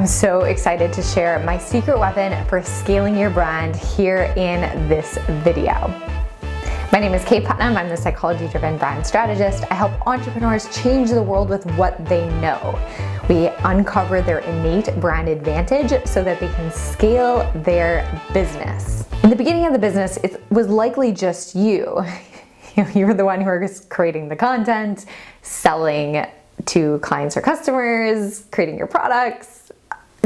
I'm so excited to share my secret weapon for scaling your brand here in this video. My name is Kate Putnam. I'm the psychology-driven brand strategist. I help entrepreneurs change the world with what they know. We uncover their innate brand advantage so that they can scale their business. In the beginning of the business, it was likely just you. You were the one who was creating the content, selling to clients or customers, creating your products,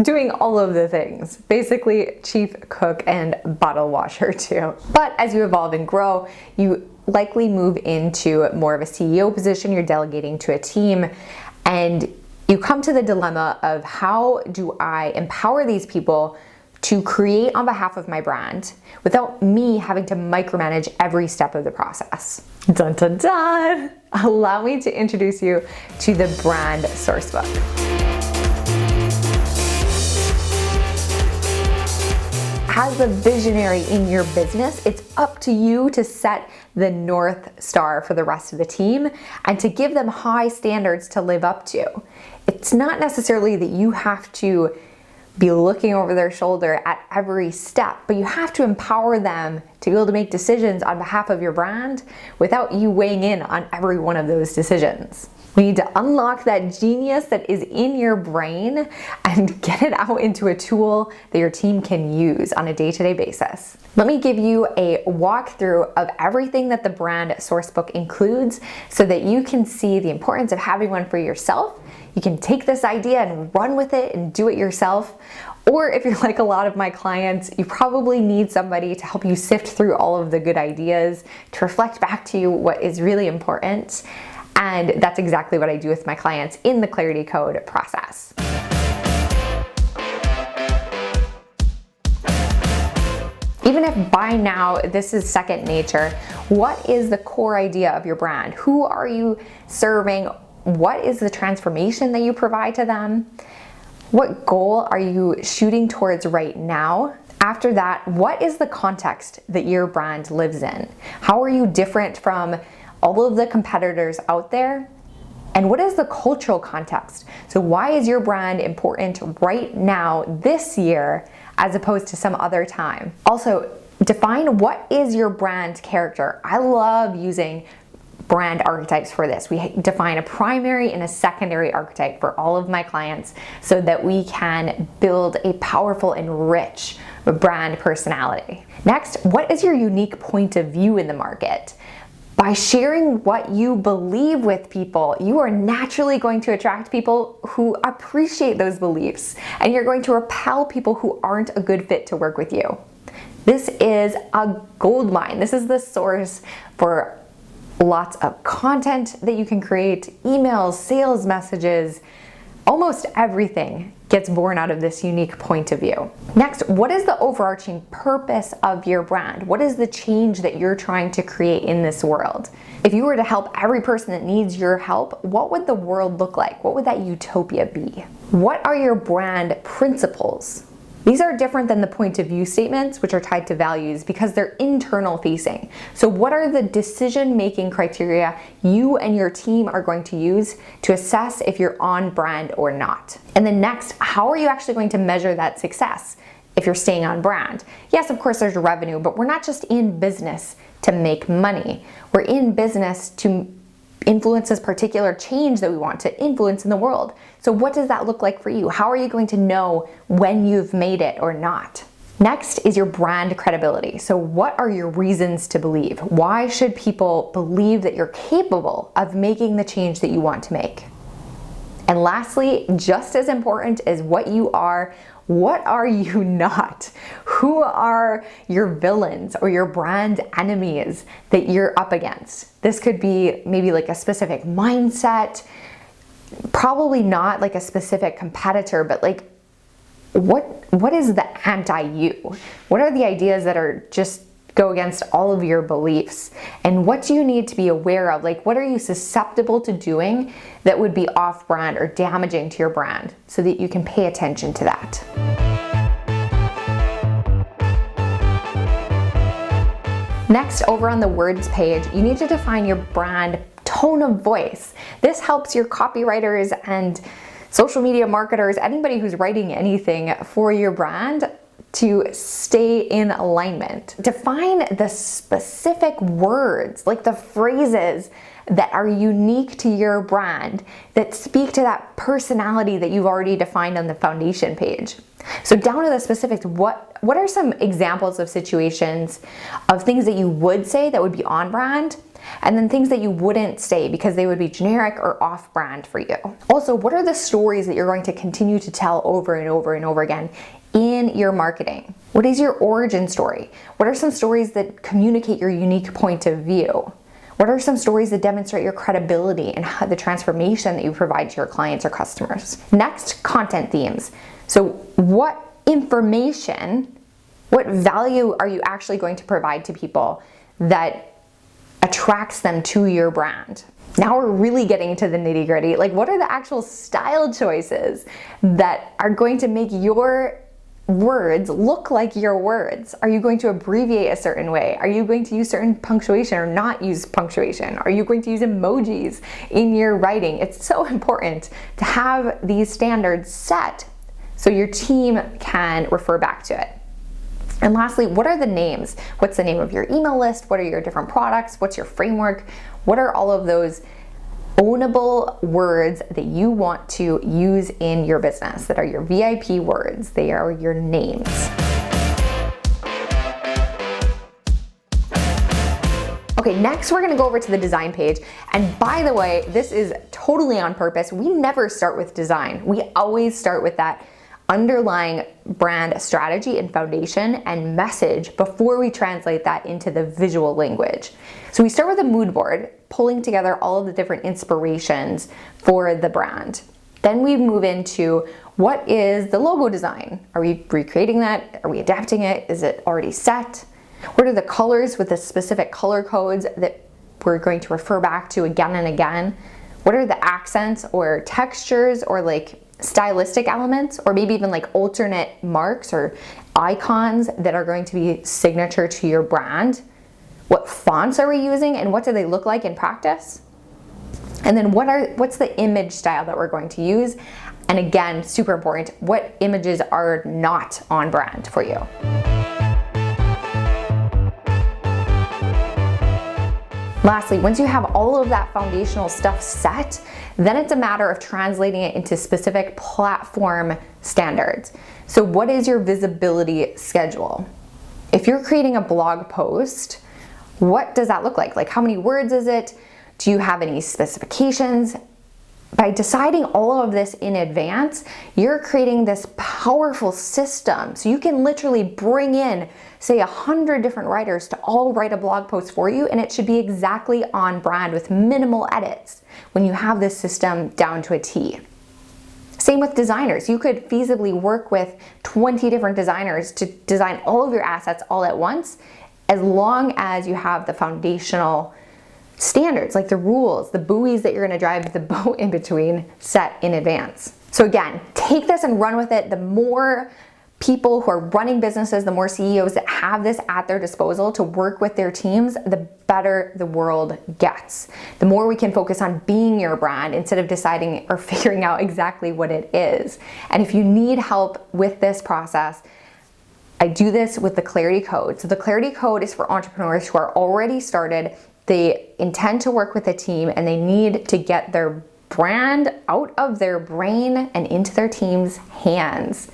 doing all of the things. Basically, chief cook and bottle washer too. But as you evolve and grow, you likely move into more of a CEO position. You're delegating to a team, and you come to the dilemma of, how do I empower these people to create on behalf of my brand without me having to micromanage every step of the process? Dun dun dun! Allow me to introduce you to the brand Sourcebook. As a visionary in your business, it's up to you to set the North Star for the rest of the team and to give them high standards to live up to. It's not necessarily that you have to be looking over their shoulder at every step, but you have to empower them to be able to make decisions on behalf of your brand without you weighing in on every one of those decisions. We need to unlock that genius that is in your brain and get it out into a tool that your team can use on a day-to-day basis. Let me give you a walkthrough of everything that the brand Sourcebook includes so that you can see the importance of having one for yourself. You can take this idea and run with it and do it yourself. Or if you're like a lot of my clients, you probably need somebody to help you sift through all of the good ideas, to reflect back to you what is really important. And that's exactly what I do with my clients in the Clarity Code process. Even if by now this is second nature, what is the core idea of your brand? Who are you serving? What is the transformation that you provide to them? What goal are you shooting towards right now? After that, what is the context that your brand lives in? How are you different from all of the competitors out there? And what is the cultural context? So why is your brand important right now, this year, as opposed to some other time? Also, define what is your brand character. I love using brand archetypes for this. We define a primary and a secondary archetype for all of my clients so that we can build a powerful and rich brand personality. Next, what is your unique point of view in the market? By sharing what you believe with people, you are naturally going to attract people who appreciate those beliefs, and you're going to repel people who aren't a good fit to work with you. This is a gold mine. This is the source for lots of content that you can create, emails, sales messages. Almost everything gets born out of this unique point of view. Next, what is the overarching purpose of your brand? What is the change that you're trying to create in this world? If you were to help every person that needs your help, what would the world look like? What would that utopia be? What are your brand principles? These are different than the point of view statements, which are tied to values, because they're internal facing. So what are the decision-making criteria you and your team are going to use to assess if you're on brand or not? And then next, how are you actually going to measure that success if you're staying on brand? Yes, of course, there's revenue, but we're not just in business to make money. We're in business to influence this particular change that we want to influence in the world. So what does that look like for you? How are you going to know when you've made it or not? Next is your brand credibility. So what are your reasons to believe? Why should people believe that you're capable of making the change that you want to make? And lastly, just as important as what you are, what are you not? Who are your villains or your brand enemies that you're up against? This could be maybe like a specific mindset, probably not like a specific competitor, but like what is the anti-you? What are the ideas that are just go against all of your beliefs? And what do you need to be aware of? Like, what are you susceptible to doing that would be off-brand or damaging to your brand, so that you can pay attention to that? Next, over on the words page, you need to define your brand tone of voice. This helps your copywriters and social media marketers, anybody who's writing anything for your brand, to stay in alignment. Define the specific words, like the phrases that are unique to your brand, that speak to that personality that you've already defined on the foundation page. So down to the specifics, what are some examples of situations of things that you would say that would be on brand, and then things that you wouldn't say because they would be generic or off brand for you. Also, what are the stories that you're going to continue to tell over and over and over again in your marketing? What is your origin story? What are some stories that communicate your unique point of view? What are some stories that demonstrate your credibility and the transformation that you provide to your clients or customers? Next, content themes. So what information, what value are you actually going to provide to people that attracts them to your brand? Now we're really getting into the nitty-gritty. Like, what are the actual style choices that are going to make your words look like your words? Are you going to abbreviate a certain way? Are you going to use certain punctuation or not use punctuation? Are you going to use emojis in your writing? It's so important to have these standards set so your team can refer back to it. And lastly, what are the names? What's the name of your email list? What are your different products? What's your framework? What are all of those ownable words that you want to use in your business that are your VIP words? They are your names. Okay, next we're gonna go over to the design page. And by the way, this is totally on purpose. We never start with design. We always start with that underlying brand strategy and foundation and message before we translate that into the visual language. So we start with a mood board, pulling together all of the different inspirations for the brand. Then we move into what is the logo design? Are we recreating that? Are we adapting it? Is it already set? What are the colors with the specific color codes that we're going to refer back to again and again? What are the accents or textures or like stylistic elements, or maybe even like alternate marks or icons that are going to be signature to your brand? What fonts are we using and what do they look like in practice? And then what's the image style that we're going to use? And again, super important, what images are not on brand for you? Lastly, once you have all of that foundational stuff set, then it's a matter of translating it into specific platform standards. So what is your visibility schedule? If you're creating a blog post, what does that look like? Like, how many words is it? Do you have any specifications? By deciding all of this in advance, you're creating this powerful system. So you can literally bring in, say, 100 different writers to all write a blog post for you, and it should be exactly on brand with minimal edits when you have this system down to a T. Same with designers. You could feasibly work with 20 different designers to design all of your assets all at once, as long as you have the foundational standards, like the rules, the buoys that you're gonna drive the boat in between, set in advance. So again, take this and run with it. The more people who are running businesses, the more CEOs that have this at their disposal to work with their teams, the better the world gets. The more we can focus on being your brand instead of deciding or figuring out exactly what it is. And if you need help with this process, I do this with the Clarity Code. So the Clarity Code is for entrepreneurs who are already started. They intend to work with a team and they need to get their brand out of their brain and into their team's hands.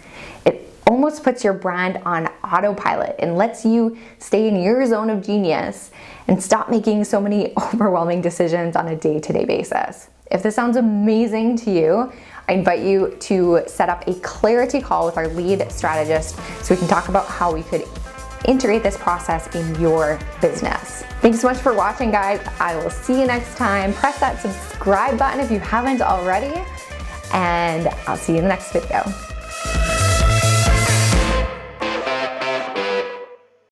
It almost puts your brand on autopilot and lets you stay in your zone of genius and stop making so many overwhelming decisions on a day-to-day basis. If this sounds amazing to you, I invite you to set up a clarity call with our lead strategist so we can talk about how we could integrate this process in your business. Thanks so much for watching, guys. I will see you next time. Press that subscribe button if you haven't already, and I'll see you in the next video.